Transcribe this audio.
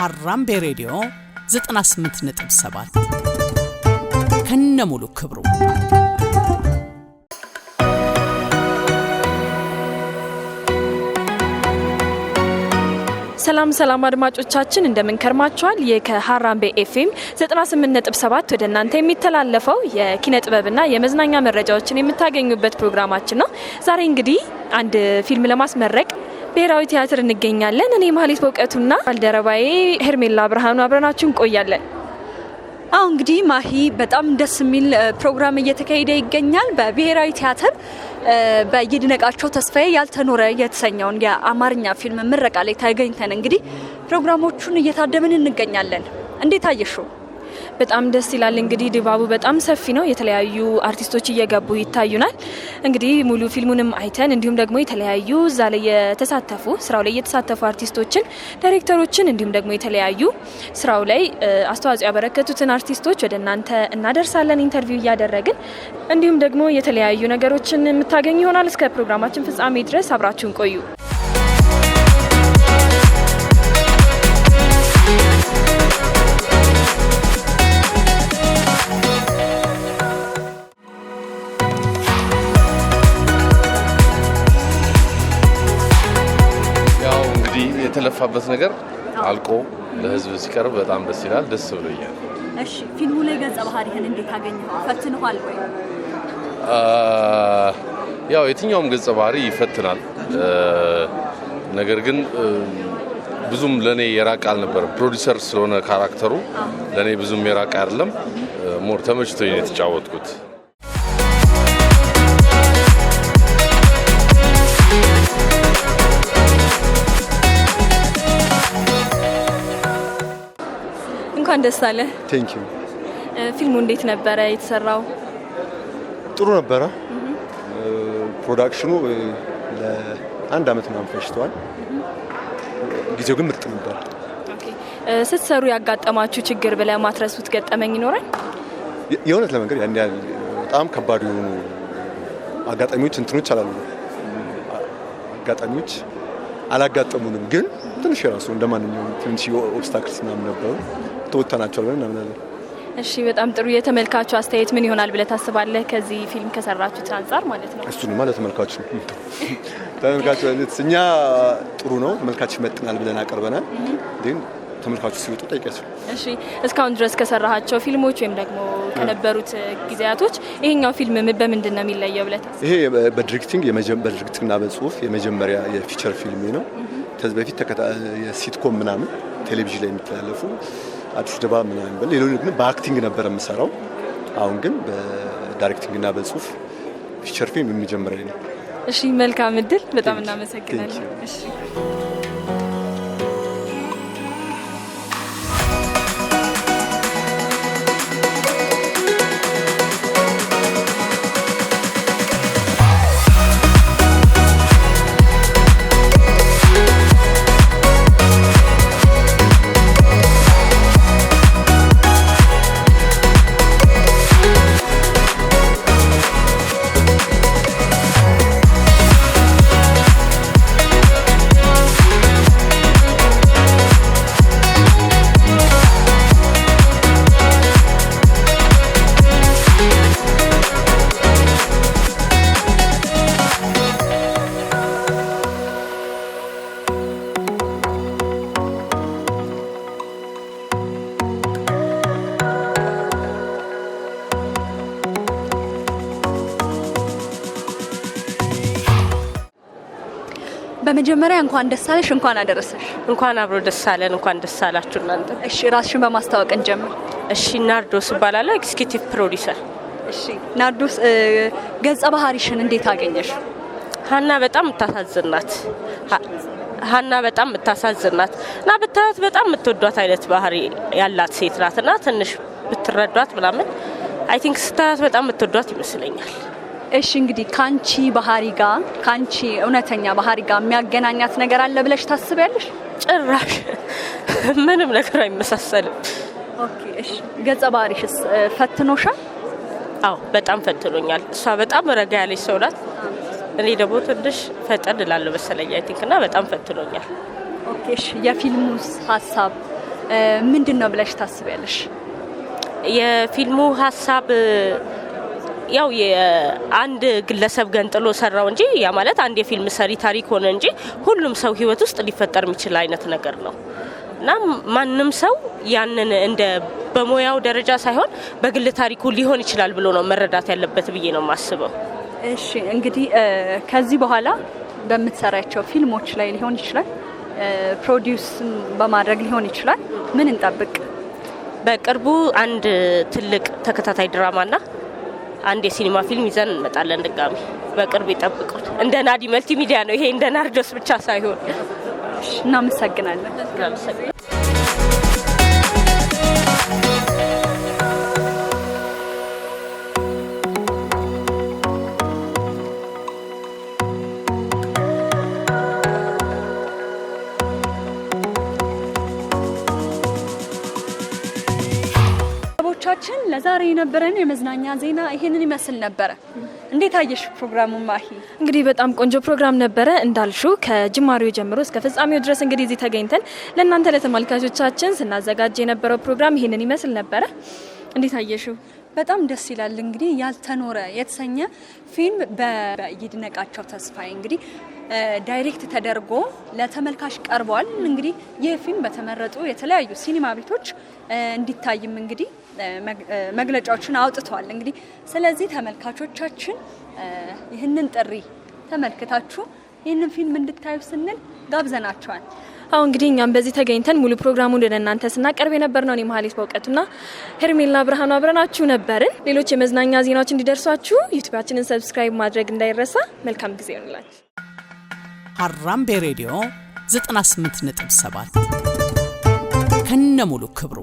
ሀራምቤ ሬዲዮ 98.7 ከነሙሉ ክብሩ ሰላም አድማጮቻችን እንደምን ከርማችኋል? የከሀራምቤ ኤፍኤም 98.7 ወደ እናንተ የሚተላለፈው የኪነ ጥበብና የመዝናኛ መረጃዎችን የምታገኙበት ፕሮግራማችን ነው። ዛሬ እንግዲህ አንድ ፊልም ለማስመረቅ ብሔራዊ ቲያትር እንገኛለን። እኔ ማህሌት በእውቀቱና ባልደረባዬ ሄርሜላ ብርሃኑ አብረናችሁ እንቆያለን። እንግዲህ ማሂ በጣም ደስ የሚል ፕሮግራም እየተካሄደ ይገኛል። በብሔራዊ ቲያትር በይድነቃቸው ተስፋዬ ያልተኖረ የተሰኘውን የአማርኛ ፊልም ምረቃ ላይ ተገኝተን እንግዲህ ፕሮግራሞቹን እየታደምን እንገኛለን። እንዴት አየሽው? በጣም ደስ ይላል። እንግዲህ ድባቡ በጣም ሰፊ ነው። የተለያዩ አርቲስቶች እየገቡ ይታዩናል። እንግዲህ ሙሉ ፊልሙንም አይተን እንዲሁም ደግሞ የተለያዩ እዛ ላይ የተሳተፉ ስራው ላይ የተሳተፉ አርቲስቶችን፣ ዳይሬክተሮችን እንዲሁም ደግሞ የተለያዩ ስራው ላይ አስተዋጽኦ ያበረከቱትን አርቲስቶች ወደ እናንተ እናደርሳለን ኢንተርቪው እያደረግን። እንዲሁም ደግሞ የተለያዩ ነገሮችን የምታገኙ ይሆናል። እስከ ፕሮግራማችን ፍጻሜ ድረስ አብራችሁን ቆዩ። የተለፋበት ነገር አልቆ ለህዝብ ሲቀርብ በጣም ደስ ይላል። ደስ ብሎኛል። እሺ፣ ፊልሙ ላይ ገጸ ባህሪህን እንዴት አገኘኸው? ፈትነዋል ወይ? ያው የትኛውም ገጸ ባህሪ ይፈትናል። ነገር ግን ብዙም ለኔ የራቀ አልነበረም። ፕሮዲዩሰር ስለሆነ ካራክተሩ ለኔ ብዙም የራቀ አይደለም። ሞር ተመችቶኝ ነው የተጫወትኩት። እንኳን ደስ አለ። ቴንክ ዩ። ፊልሙ እንዴት ነበረ የተሰራው? ጥሩ ነበረ። ፕሮዳክሽኑ ለአንድ አመት ምናምን ፈጅቷል። ጊዜው ግን ምርጥ ነበር። ኦኬ። ስትሰሩ ያጋጠማችሁ ችግር ብለ ማትረሱት ገጠመኝ ይኖራል? የእውነት ለመንገር ያን ያህል በጣም ከባድ የሆኑ አጋጣሚዎች እንትኖች አጋጣሚዎች አላጋጠሙንም። ግን ትንሽ የራሱ እንደማንኛውም ትንሽ ኦብስታክልስ ምናምን ነበሩ። ተወጣናቸው ብለን እናምናለን። እሺ፣ በጣም ጥሩ። የተመልካቹ አስተያየት ምን ይሆናል ብለህ ታስባለህ? ከዚህ ፊልም ከሰራችሁት አንፃር ማለት ነው። እሱን ማለት ተመልካቹ እኛ ጥሩ ነው ተመልካቹ ይመጥናል ብለን አቀርበናል። ግን ተመልካቹ ሲወጡ ጠይቀው። እሺ፣ እስካሁን ድረስ ከሰራሃቸው ፊልሞች ወይም ደግሞ ከነበሩት ጊዜያቶች ይሄኛው ፊልም በምንድን ነው የሚለየው ብለህ ታስባለህ? ይሄ በዲሬክቲንግና በጽሁፍ የመጀመሪያ የፊቸር ፊልም ነው። ከዚህ በፊት የሲትኮም ምናምን ቴሌቪዥን ላይ የሚተላለፉ አዲስ ድባብ ምናምን ሌሎች ግን በአክቲንግ ነበር የምሰራው። አሁን ግን በዳይሬክቲንግና በጽሁፍ ፊቸር ፊልም የሚጀምረኝ ነው። እሺ፣ መልካም እድል። በጣም እናመሰግናለን። እሺ። በመጀመሪያ እንኳን ደስ አለሽ፣ እንኳን አደረሰሽ። እንኳን አብሮ ደስ አለን። እንኳን ደስ አላችሁ እናንተ። እሺ፣ ራስሽን በማስተዋወቅ እንጀምር። እሺ፣ ናርዶስ እባላለሁ፣ ኤክስኪዩቲቭ ፕሮዲዩሰር። እሺ፣ ናርዶስ ገጸ ባህሪሽን እንዴት አገኘሽ? ሀና በጣም የምታሳዝናት እና ብታዩት በጣም የምትወዷት አይነት ባህሪ ያላት ሴት ናትና ትንሽ ብትረዷት ምናምን አይ ቲንክ ስታያት በጣም የምትወዷት ይመስለኛል። እሺ እንግዲህ ካንቺ ባህሪ ጋር ካንቺ እውነተኛ ባህሪ ጋር የሚያገናኛት ነገር አለ ብለሽ ታስቢያለሽ? ጭራሽ ምንም ነገር አይመሳሰልም። ኦኬ እሺ ገጸ ባህሪሽስ ፈትኖሻል? አዎ በጣም ፈትኖኛል። እሷ በጣም ረጋ ያለች ሰው ናት። እኔ ደግሞ ትንሽ ፈጠን እላለሁ መሰለኝ አይ ቲንክ እና በጣም ፈትኖኛል። ኦኬ እሺ የፊልሙስ ሀሳብ ምንድነው ብለሽ ታስቢያለሽ? የፊልሙ ሀሳብ ያው የአንድ ግለሰብ ገንጥሎ ሰራው እንጂ ያ ማለት አንድ የፊልም ሰሪ ታሪክ ሆነ እንጂ ሁሉም ሰው ህይወት ውስጥ ሊፈጠር የሚችል አይነት ነገር ነው እና ማንንም ሰው ያንን እንደ በሞያው ደረጃ ሳይሆን በግል ታሪኩ ሊሆን ይችላል ብሎ ነው መረዳት ያለበት ብዬ ነው ማስበው። እሺ እንግዲህ ከዚህ በኋላ በምትሰራቸው ፊልሞች ላይ ሊሆን ይችላል ፕሮዲዩስ በማድረግ ሊሆን ይችላል ምን እንጠብቅ? በቅርቡ አንድ ትልቅ ተከታታይ ድራማና አንድ የሲኒማ ፊልም ይዘን እንመጣለን ድጋሚ በቅርብ ይጠብቁት። እንደ ናዲ መልቲ ሚዲያ ነው ይሄ እንደ ናርዶስ ብቻ ሳይሆን። እናመሰግናለን። ቻችን ለዛሬ የነበረን የመዝናኛ ዜና ይሄንን ይመስል ነበር። እንዴት አየሽ ፕሮግራሙን ማሂ? እንግዲህ በጣም ቆንጆ ፕሮግራም ነበረ እንዳልሹ ከጅማሬው ጀምሮ እስከ ፍጻሜው ድረስ እንግዲህ እዚህ ተገኝተን ለእናንተ ለተመልካቾቻችን ስናዘጋጅ የነበረው ፕሮግራም ይሄንን ይመስል ነበረ። እንዴት አየሽው? በጣም ደስ ይላል። እንግዲህ ያልተኖረ የተሰኘ ፊልም በይድነቃቸው ተስፋዬ እንግዲህ ዳይሬክት ተደርጎ ለተመልካች ቀርቧል። እንግዲህ ይህ ፊልም በተመረጡ የተለያዩ ሲኒማ ቤቶች እንዲታይም እንግዲህ መግለጫዎችን አውጥተዋል። እንግዲህ ስለዚህ ተመልካቾቻችን ይህንን ጥሪ ተመልክታችሁ ይህንን ፊልም እንድታዩ ስንል ጋብዘናቸዋል። አሁን እንግዲህ እኛም በዚህ ተገኝተን ሙሉ ፕሮግራሙን ለእናንተ ስናቀርብ የነበርነው እኔ መሀሌት በእውቀቱና ሄርሜላ ብርሃኑ አብረናችሁ ነበርን። ሌሎች የመዝናኛ ዜናዎች እንዲደርሷችሁ ዩቲዩባችንን ሰብስክራይብ ማድረግ እንዳይረሳ። መልካም ጊዜ ይሁንላችሁ። ሀራምቤ ሬዲዮ 98.7 ከነሙሉ ክብሩ